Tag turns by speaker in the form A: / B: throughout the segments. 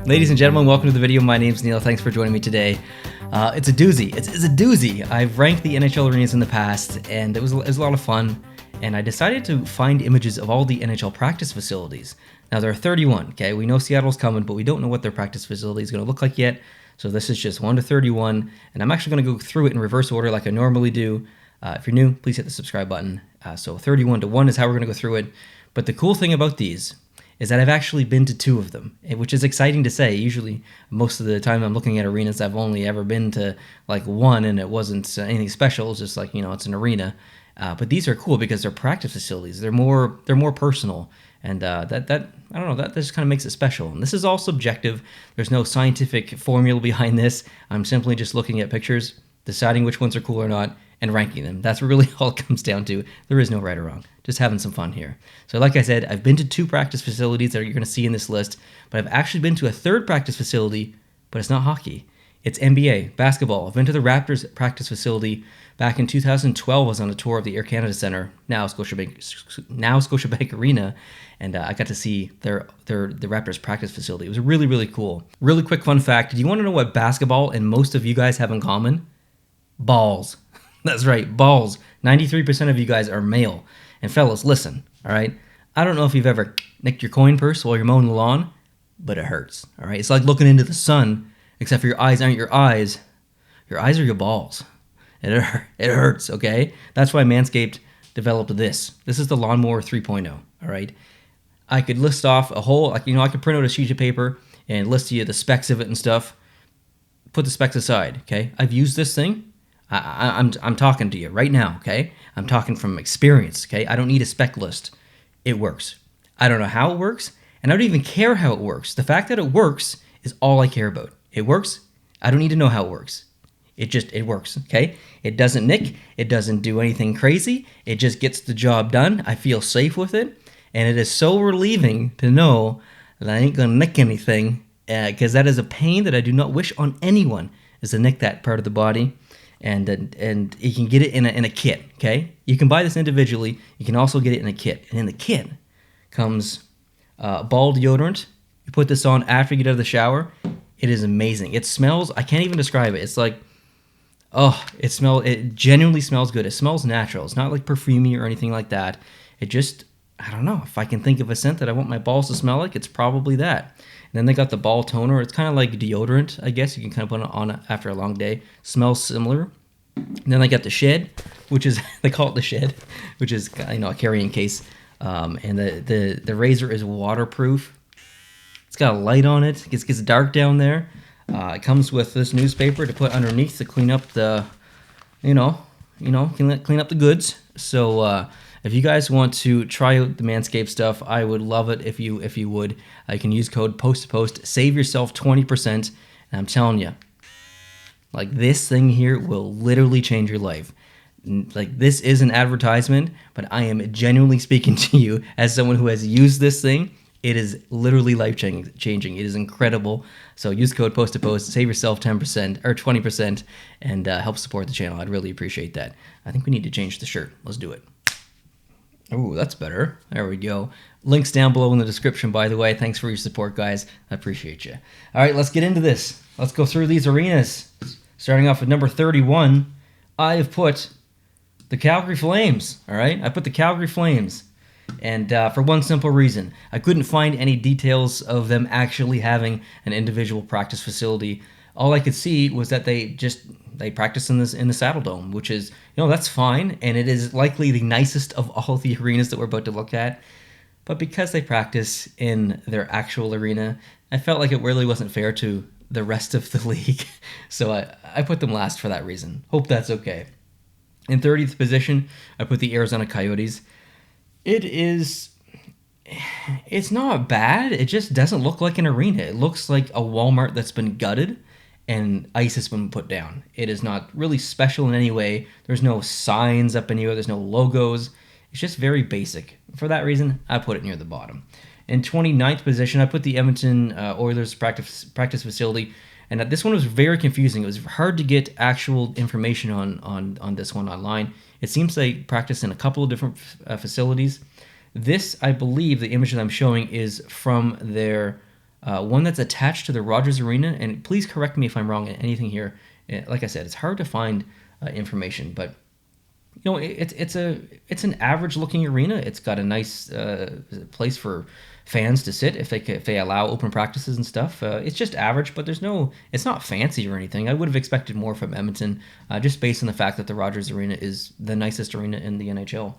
A: Ladies and gentlemen, welcome to the video. My name's Neil. Thanks for joining me today. It's a doozy. It's a doozy. I've ranked the NHL arenas in the past, and it was a lot of fun. And I decided to find images of all the NHL practice facilities. Now, there are 31, okay? We know Seattle's coming, but we don't know what their practice facility is going to look like yet. So this is just 1 to 31, and I'm actually going to go through it in reverse order like I normally do. If you're new, please hit the subscribe button. So 31 to 1 is how we're going to go through it. But the cool thing about these is that I've actually been to 2 of them, which is exciting to say. Usually, most of the time I'm looking at arenas, I've only ever been to like 1, and it wasn't anything special. It's just like, it's an arena. But these are cool because they're practice facilities. They're more personal, and that I don't know, that just kind of makes it special. And this is all subjective. There's no scientific formula behind this. I'm simply just looking at pictures, deciding which ones are cool or not, and ranking them. That's really all it comes down to. There is no right or wrong. Just having some fun here. So like I said, I've been to 2 practice facilities that you're going to see in this list, but I've actually been to a 3rd practice facility, but it's not hockey. It's NBA, basketball. I've been to the Raptors practice facility back in 2012. I was on a tour of the Air Canada Centre, now Scotiabank Arena, and I got to see the Raptors practice facility. It was really, really cool. Really quick fun fact. Do you want to know what basketball and most of you guys have in common? Balls. That's right, balls. 93% of you guys are male. And fellas, listen, all right? I don't know if you've ever nicked your coin purse while you're mowing the lawn, but it hurts, all right? It's like looking into the sun, except for your eyes aren't your eyes. Your eyes are your balls. It hurts, okay? That's why Manscaped developed this. This is the Lawnmower 3.0, all right? I could list off a whole, I could print out a sheet of paper and list you the specs of it and stuff. Put the specs aside, okay? I've used this thing. I'm talking to you right now, okay? I'm talking from experience, okay? I don't need a spec list. It works. I don't know how it works, and I don't even care how it works. The fact that it works is all I care about. It works. I don't need to know how it works. It works, okay? It doesn't nick. It doesn't do anything crazy. It just gets the job done. I feel safe with it, and it is so relieving to know that I ain't gonna nick anything, because that is a pain that I do not wish on anyone, is to nick that part of the body. And you can get it in a kit, okay? You can buy this individually. You can also get it in a kit. And in the kit comes ball deodorant. You put this on after you get out of the shower. It is amazing. It smells, I can't even describe it. It's like, it genuinely smells good. It smells natural. It's not like perfumey or anything like that. It just, I don't know. If I can think of a scent that I want my balls to smell like, it's probably that. And then they got the ball toner. It's kind of like deodorant, I guess. You can kind of put it on after a long day. Smells similar. And then they got the shed, which is, they call it the shed, which is, a carrying case. And the razor is waterproof. It's got a light on it. It gets dark down there. It comes with this newspaper to put underneath to clean up the, clean up the goods. So if you guys want to try out the Manscaped stuff, I would love it if you would. You can use code post save yourself 20%. And I'm telling you, like, this thing here will literally change your life. Like, this is an advertisement, but I am genuinely speaking to you as someone who has used this thing. It is literally life-changing. It is incredible. So use code post save yourself 10% or 20%, and help support the channel. I'd really appreciate that. I think we need to change the shirt. Let's do it. Oh, that's better. There we go. Links down below in the description, by the way. Thanks for your support, guys. I appreciate you. All right, let's get into this. Let's go through these arenas. Starting off with number 31, I have put the Calgary Flames, all right? I put the Calgary Flames, and for one simple reason. I couldn't find any details of them actually having an individual practice facility. All I could see was that they practice in the Saddle Dome, which is, that's fine, and it is likely the nicest of all the arenas that we're about to look at. But because they practice in their actual arena, I felt like it really wasn't fair to the rest of the league. So I put them last for that reason. Hope that's okay. In 30th position, I put the Arizona Coyotes. It's not bad. It just doesn't look like an arena. It looks like a Walmart that's been gutted and ice has been put down. It is not really special in any way. There's no signs up anywhere. There's no logos. It's just very basic. For that reason, I put it near the bottom. In 29th position, I put the Edmonton Oilers practice facility, and this one was very confusing. It was hard to get actual information on this one online. It seems they practice in a couple of different facilities. This, I believe, the image that I'm showing is from their one that's attached to the Rogers Arena. And please correct me if I'm wrong in anything here. Like I said, it's hard to find information, but it's an average looking arena. It's got a nice place for fans to sit if they allow open practices and stuff. It's just average, but it's not fancy or anything. I would have expected more from Edmonton, just based on the fact that the Rogers Arena is the nicest arena in the NHL.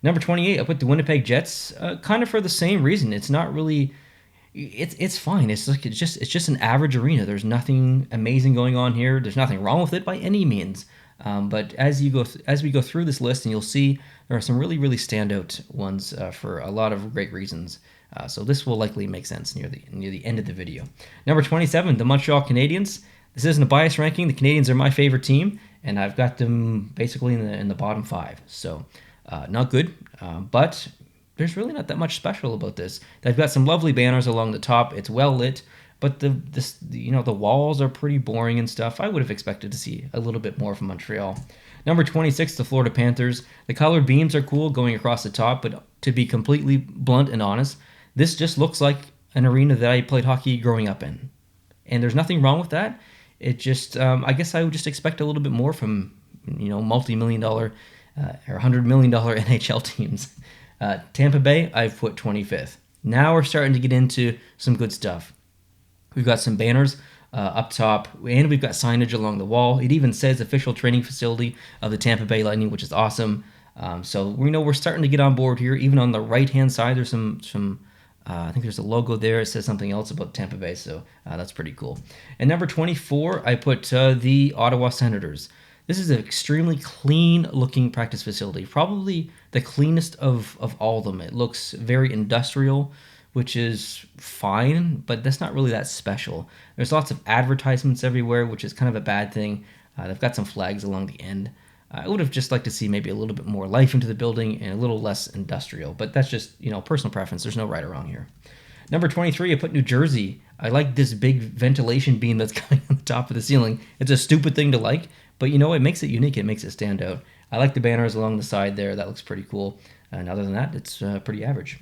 A: Number 28, I put the Winnipeg Jets, kind of for the same reason. It's not really. It's fine. It's just an average arena. There's nothing amazing going on here. There's nothing wrong with it by any means. But as we go through this list, and you'll see there are some really standout ones for a lot of great reasons. So this will likely make sense near the end of the video. Number 27, the Montreal Canadiens. This isn't a bias ranking. The Canadiens are my favorite team, and I've got them basically in the bottom 5. So not good, but there's really not that much special about this. They've got some lovely banners along the top. It's well lit. But the walls are pretty boring and stuff. I would have expected to see a little bit more from Montreal. Number 26, the Florida Panthers. The colored beams are cool going across the top, but to be completely blunt and honest, this just looks like an arena that I played hockey growing up in. And there's nothing wrong with that. It just, I guess I would just expect a little bit more from, multi-million-dollar or $100 million NHL teams. Tampa Bay, I've put 25th. Now we're starting to get into some good stuff. We've got some banners up top, and we've got signage along the wall. It even says official training facility of the Tampa Bay Lightning, which is awesome. So we know we're starting to get on board here. Even on the right-hand side, there's some I think there's a logo there. It says something else about Tampa Bay, so that's pretty cool. And number 24, I put the Ottawa Senators. This is an extremely clean-looking practice facility, probably the cleanest of all of them. It looks very industrial, which is fine, but that's not really that special. There's lots of advertisements everywhere, which is kind of a bad thing. They've got some flags along the end. I would have just liked to see maybe a little bit more life into the building and a little less industrial, but that's just, personal preference. There's no right or wrong here. Number 23, I put New Jersey. I like this big ventilation beam that's coming on the top of the ceiling. It's a stupid thing to like, but it makes it unique. It makes it stand out. I like the banners along the side there. That looks pretty cool. And other than that, it's pretty average.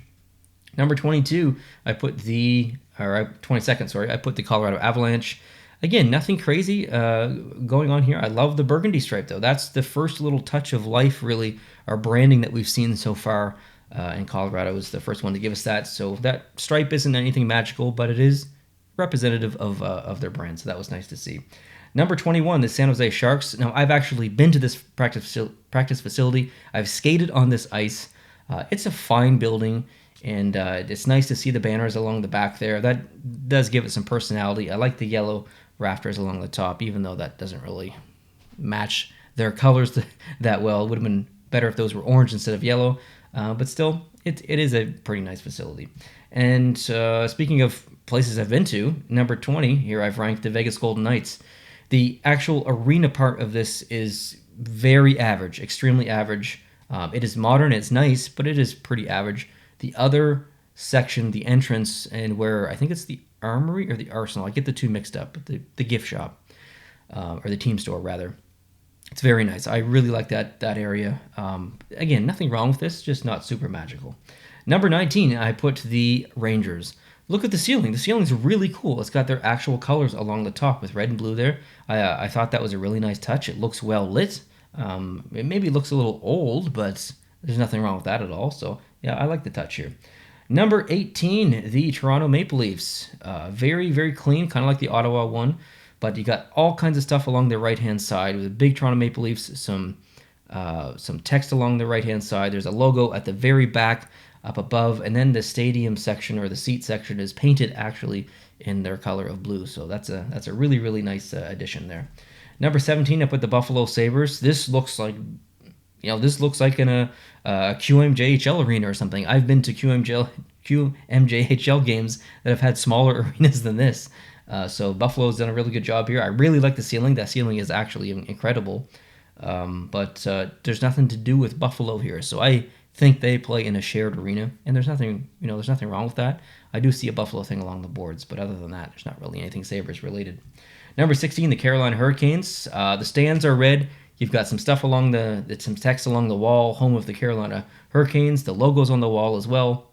A: Number 22, I put 22nd, sorry, I put the Colorado Avalanche. Again, nothing crazy going on here. I love the burgundy stripe, though. That's the first little touch of life, really, our branding that we've seen so far. And Colorado was the first one to give us that. So that stripe isn't anything magical, but it is representative of their brand. So that was nice to see. Number 21, the San Jose Sharks. Now, I've actually been to this practice facility. I've skated on this ice. It's a fine building. And it's nice to see the banners along the back there. That does give it some personality. I like the yellow rafters along the top, even though that doesn't really match their colors that well. It would have been better if those were orange instead of yellow. But still, it is a pretty nice facility. And speaking of places I've been to, number 20, here I've ranked the Vegas Golden Knights. The actual arena part of this is very average, extremely average. It is modern, it's nice, but it is pretty average. The other section, the entrance, and where I think it's the Armory or the Arsenal. I get the two mixed up, but the gift shop, or the team store, rather. It's very nice. I really like that area. Again, nothing wrong with this, just not super magical. Number 19, I put the Rangers. Look at the ceiling. The ceiling's really cool. It's got their actual colors along the top with red and blue there. I thought that was a really nice touch. It looks well lit. It maybe looks a little old, but there's nothing wrong with that at all. So, yeah, I like the touch here. Number 18, the Toronto Maple Leafs. Very, very clean, kind of like the Ottawa one. But you got all kinds of stuff along the right-hand side with the big Toronto Maple Leafs, some text along the right-hand side. There's a logo at the very back up above, and then the stadium section or the seat section is painted actually in their color of blue. So that's a really, really nice addition there. Number 17, I put the Buffalo Sabres. This looks like in a QMJHL arena or something. I've been to QMJHL games that have had smaller arenas than this. So Buffalo's done a really good job here. I really like the ceiling. That ceiling is actually incredible. But there's nothing to do with Buffalo here. So I think they play in a shared arena, and there's nothing wrong with that. I do see a Buffalo thing along the boards, but other than that, there's not really anything Sabres related. Number 16, the Carolina Hurricanes. The stands are red. You've got some stuff some text along the wall, home of the Carolina Hurricanes. The logo's on the wall as well.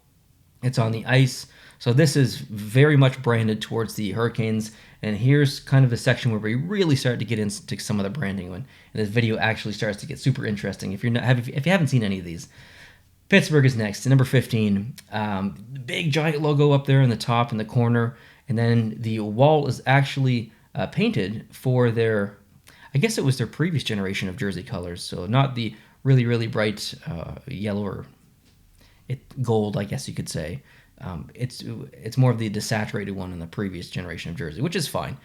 A: It's on the ice. So this is very much branded towards the Hurricanes. And here's kind of the section where we really start to get into some of the branding when this video actually starts to get super interesting. If you haven't seen any of these. Pittsburgh is next, number 15. Big giant logo up there in the top in the corner, and then the wall is actually painted for their, I guess it was their previous generation of jersey colors, so not the really, really bright yellow or gold, I guess you could say. It's more of the desaturated one in the previous generation of jersey, which is fine,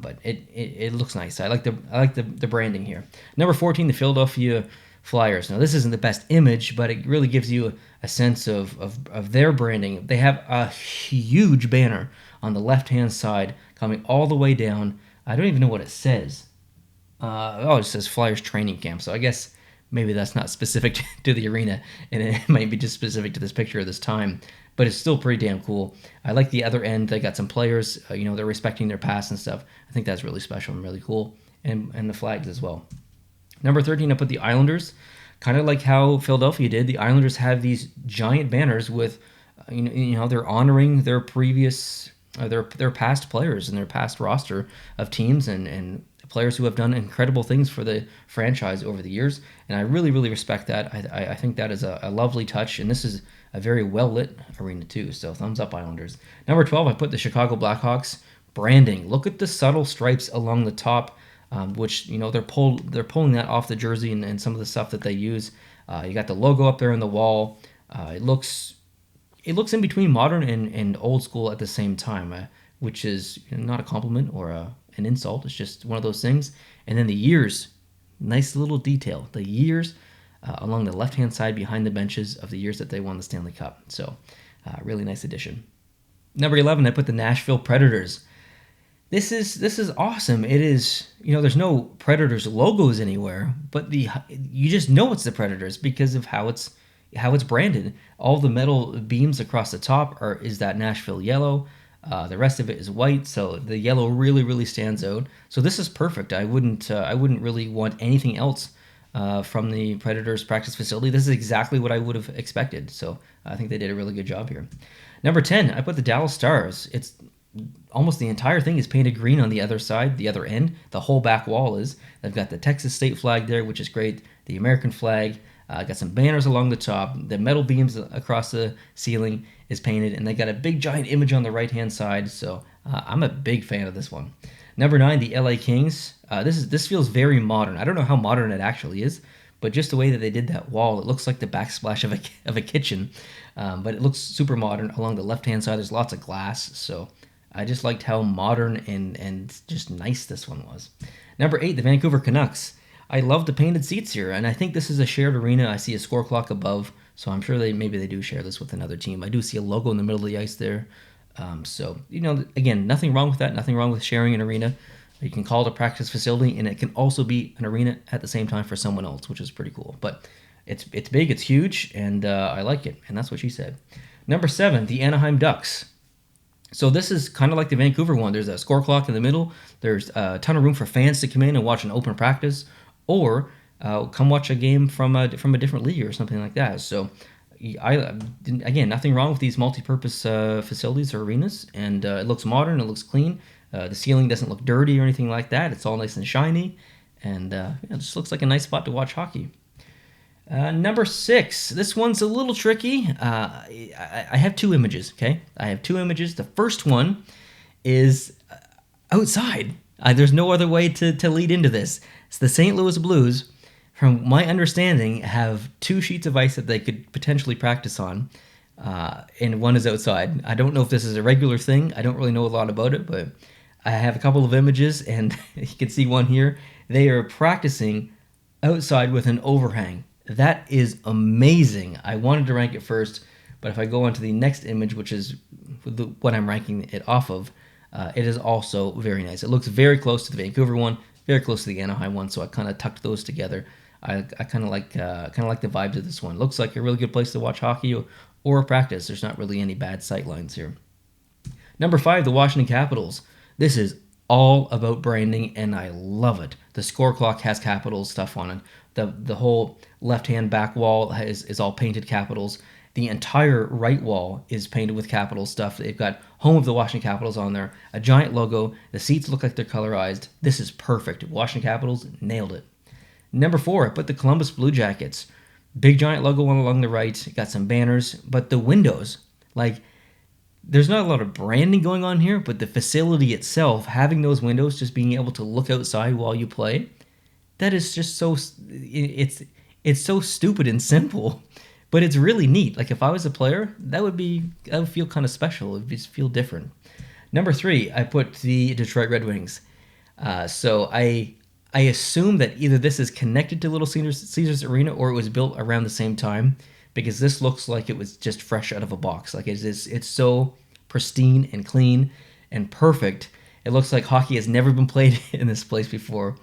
A: but it looks nice. I like the branding here. Number 14, the Philadelphia Flyers. Now, this isn't the best image, but it really gives you a sense of their branding. They have a huge banner on the left-hand side coming all the way down. I don't even know what it says. It says Flyers Training Camp, so I guess maybe that's not specific to the arena, and it might be just specific to this picture of this time, but it's still pretty damn cool. I like the other end. They got some players, they're respecting their past and stuff. I think that's really special and really cool, and the flags as well. Number 13, I put the Islanders. Kind of like how Philadelphia did. The Islanders have these giant banners with, they're honoring their previous, their past players and their past roster of teams and players who have done incredible things for the franchise over the years. And I really, really respect that. I think that is a lovely touch. And this is a very well-lit arena too. So thumbs up, Islanders. Number 12, I put the Chicago Blackhawks. Branding. Look at the subtle stripes along the top. Which they're pulling that off the jersey and some of the stuff that they use. You got the logo up there on the wall. It looks in between modern and old school at the same time, which is not a compliment or an insult. It's just one of those things. And then the years, nice little detail. The years along the left-hand side behind the benches of the years that they won the Stanley Cup. So really nice addition. Number 11, I put the Nashville Predators. This is awesome. It is, there's no Predators logos anywhere, but you just know it's the Predators because of how it's branded. All the metal beams across the top is that Nashville yellow. The rest of it is white, so the yellow really, really stands out. So this is perfect. I wouldn't really want anything else from the Predators practice facility. This is exactly what I would have expected. So I think they did a really good job here. Number 10, I put the Dallas Stars. It's almost the entire thing is painted green on the other side, the other end. The whole back wall is. They've got the Texas state flag there, which is great. The American flag. Got some banners along the top. The metal beams across the ceiling is painted, and they got a big giant image on the right-hand side. So I'm a big fan of this one. Number 9, the LA Kings. This feels very modern. I don't know how modern it actually is, but just the way that they did that wall, it looks like the backsplash of a kitchen. But it looks super modern. Along the left-hand side, there's lots of glass. So I just liked how modern and just nice this one was. Number 8, the Vancouver Canucks. I love the painted seats here, and I think this is a shared arena. I see a score clock above, so I'm sure maybe they do share this with another team. I do see a logo in the middle of the ice there. So, again, nothing wrong with that. Nothing wrong with sharing an arena. You can call it a practice facility, and it can also be an arena at the same time for someone else, which is pretty cool. But it's big, it's huge, and I like it, and that's what she said. Number 7, the Anaheim Ducks. So this is kind of like the Vancouver one. There's a score clock in the middle. There's a ton of room for fans to come in and watch an open practice, or come watch a game from a different league or something like that. So, again, nothing wrong with these multi-purpose facilities or arenas, and it looks modern. It looks clean. The ceiling doesn't look dirty or anything like that. It's all nice and shiny, and it just looks like a nice spot to watch hockey. Number 6. This one's a little tricky. I have 2 images, okay? I have 2 images. The first one is outside. There's no other way to lead into this. It's the St. Louis Blues, from my understanding, have 2 sheets of ice that they could potentially practice on, and one is outside. I don't know if this is a regular thing. I don't really know a lot about it, but I have a couple of images, and you can see one here. They are practicing outside with an overhang. That is amazing. I wanted to rank it first, but if I go on to the next image, which is what I'm ranking it off of, it is also very nice. It looks very close to the Vancouver one, very close to the Anaheim one, so I kind of tucked those together. I kind of like the vibes of this one. Looks like a really good place to watch hockey or practice. There's not really any bad sight lines here. Number 5, the Washington Capitals. This is all about branding, and I love it. The score clock has Capitals stuff on it. The whole left-hand back wall is all painted Capitals, The entire right wall is painted with Capitals stuff. They've got home of the Washington Capitals on there, a giant logo. The seats look like they're colorized. This is perfect. Washington Capitals nailed it. Number 4, I put the Columbus Blue Jackets. Big giant logo one along the right. Got some banners, but the windows, like, there's not a lot of branding going on here, but the facility itself, having those windows, just being able to look outside while you play, that is just so, it's so stupid and simple, but it's really neat. Like, if I was a player, that would feel kind of special. It would just feel different. Number 3, I put the Detroit Red Wings. So I assume that either this is connected to Little Caesars Arena or it was built around the same time, because this looks like it was just fresh out of a box. Like, it's so pristine and clean and perfect. It looks like hockey has never been played in this place before.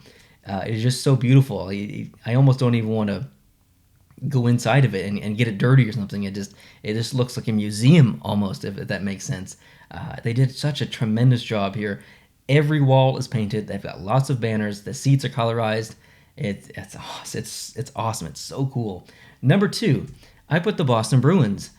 A: It's just so beautiful. I almost don't even want to go inside of it and get it dirty or something. It just looks like a museum almost, if that makes sense. They did such a tremendous job here. Every wall is painted. They've got lots of banners. The seats are colorized. It's awesome. It's so cool. Number 2, I put the Boston Bruins.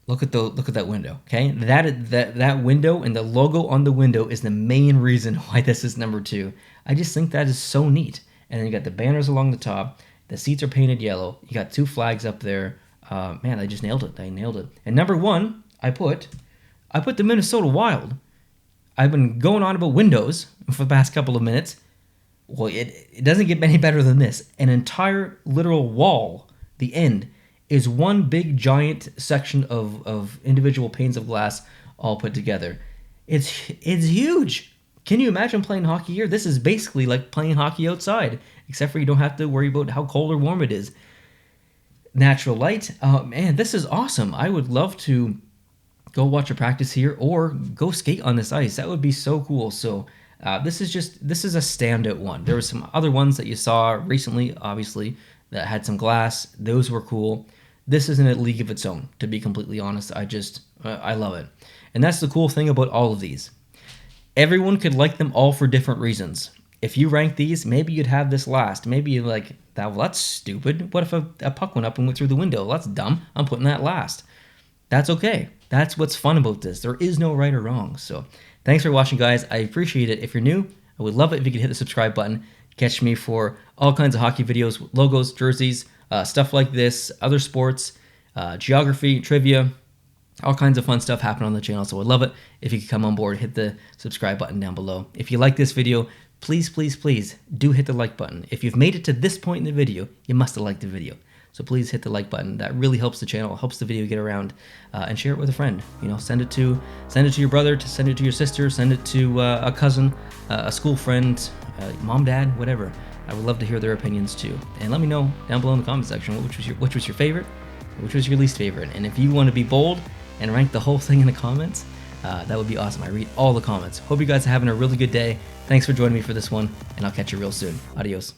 A: Look at that window. Okay, that window and the logo on the window is the main reason why this is number 2. I just think that is so neat. And then you got the banners along the top. The seats are painted yellow. You got 2 flags up there. Man, I just nailed it. I nailed it. And number 1, I put the Minnesota Wild. I've been going on about windows for the past couple of minutes. Well, it doesn't get any better than this. An entire literal wall, the end, is one big giant section of individual panes of glass all put together. It's huge. Can you imagine playing hockey here? This is basically like playing hockey outside, except for you don't have to worry about how cold or warm it is. Natural light. Man, this is awesome. I would love to go watch a practice here or go skate on this ice. That would be so cool. So this is a standout one. There were some other ones that you saw recently, obviously, that had some glass. Those were cool. This is in a league of its own, to be completely honest. I love it. And that's the cool thing about all of these. Everyone could like them all for different reasons. If you rank these, maybe you'd have this last. Maybe you're like, well, that's stupid. What if a puck went up and went through the window? Well, that's dumb. I'm putting that last. That's okay. That's what's fun about this. There is no right or wrong. So thanks for watching, guys. I appreciate it. If you're new, I would love it if you could hit the subscribe button. Catch me for all kinds of hockey videos, logos, jerseys, stuff like this, other sports, geography, trivia, all kinds of fun stuff happening on the channel. So I'd love it if you could come on board, hit the subscribe button down below. If you like this video, please, please, please do hit the like button. If you've made it to this point in the video, you must have liked the video. So please hit the like button. That really helps the channel, helps the video get around, and share it with a friend. You know, send it to your brother, send it to your sister, send it to a cousin, a school friend, mom, dad, whatever. I would love to hear their opinions too. And let me know down below in the comment section which was your favorite, which was your least favorite. And if you want to be bold and rank the whole thing in the comments, that would be awesome. I read all the comments. Hope you guys are having a really good day. Thanks for joining me for this one, and I'll catch you real soon. Adios.